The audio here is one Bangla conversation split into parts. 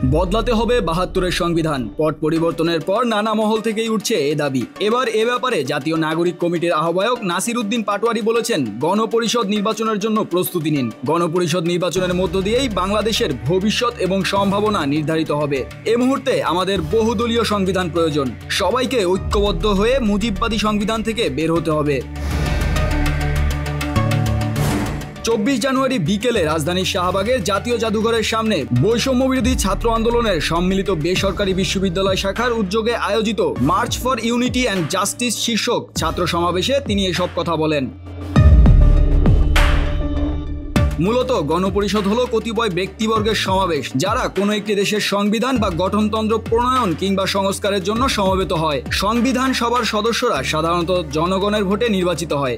বদলাতে হবে ৭২-এর সংবিধান। পট পরিবর্তনের পর নানা মহল থেকেই উঠছে এ দাবি। এবার এ ব্যাপারে জাতীয় নাগরিক কমিটির আহ্বায়ক নাসির উদ্দিন পাটোয়ারি বলেছেন, গণপরিষদ নির্বাচনের জন্য প্রস্তুতি নিন। গণপরিষদ নির্বাচনের মধ্য দিয়েই বাংলাদেশের ভবিষ্যৎ এবং সম্ভাবনা নির্ধারিত হবে। এ মুহূর্তে আমাদের বহুদলীয় সংবিধান প্রয়োজন। সবাইকে ঐক্যবদ্ধ হয়ে মুজিববাদী সংবিধান থেকে বের হতে হবে। ২৪ জানুয়ারি বিকেলে রাজধানীর শাহবাগের জাতীয় জাদুঘরের সামনে বৈষম্য বিরোধী ছাত্র আন্দোলনের সম্মিলিত বেসরকারি বিশ্ববিদ্যালয় শাখার উদ্যোগে আয়োজিত March for unity and justice শীর্ষক ছাত্র সমাবেশে তিনি এসব কথা বলেন। মূলত গণপরিষদ হলো কতিপয় ব্যক্তিবর্গের সমাবেশ, যারা কোনো একটি দেশের সংবিধান বা গঠনতন্ত্র প্রণয়ন কিংবা সংস্কারের জন্য সমবেত হয়। সংবিধান সভার সদস্যরা সাধারণত জনগণের ভোটে নির্বাচিত হয়।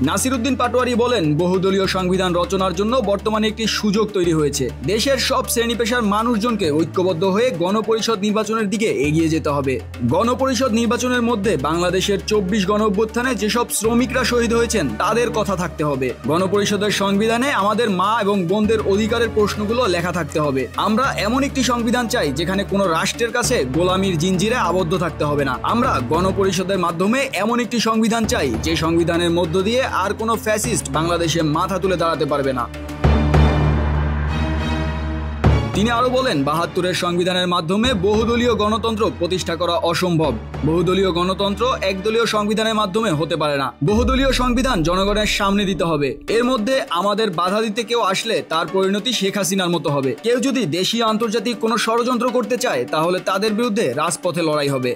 নাসির উদ্দিন পাটোয়ারি বলেন, বহুদলীয় সংবিধান রচনার জন্য বর্তমানে একটি সুযোগ তৈরি হয়েছে। দেশের সব শ্রেণী পেশার মানুষজনকে ঐক্যবদ্ধ হয়ে গণপরিষদ নির্বাচনের দিকে এগিয়ে যেতে হবে। গণপরিষদ নির্বাচনের মধ্যে বাংলাদেশের ২৪ গণঅভ্যুত্থানে যেসব শ্রমিকরা শহীদ হয়েছেন তাদের কথা থাকতে হবে। গণপরিষদের সংবিধানে আমাদের মা এবং বোনদের অধিকারের প্রশ্নগুলো লেখা থাকতে হবে। আমরা এমন একটি সংবিধান চাই যেখানে কোনো রাষ্ট্রের কাছে গোলামির জিঞ্জিরে আবদ্ধ থাকতে হবে না। আমরা গণপরিষদের মাধ্যমে এমন একটি সংবিধান চাই যে সংবিধানের মধ্য দিয়ে আর কোনো ফ্যাসিস্ট বাংলাদেশে মাথা তুলে দাঁড়াতে পারবে না। তিনি আরো বলেন, ৭২-এর সংবিধানের মাধ্যমে বহুদলীয় গণতন্ত্র প্রতিষ্ঠা করা অসম্ভব। বহুদলীয় গণতন্ত্র একদলীয় সংবিধানের মাধ্যমে হতে পারে না। বহুদলীয় সংবিধান জনগণের সামনে দিতে হবে। এর মধ্যে আমাদের বাধা দিতে কেউ আসলে তার পরিণতি শেখ হাসিনার মতো হবে। কেউ যদি দেশীয় আন্তর্জাতিক কোনো ষড়যন্ত্র করতে চায় তাহলে তাদের বিরুদ্ধে রাজপথে লড়াই হবে।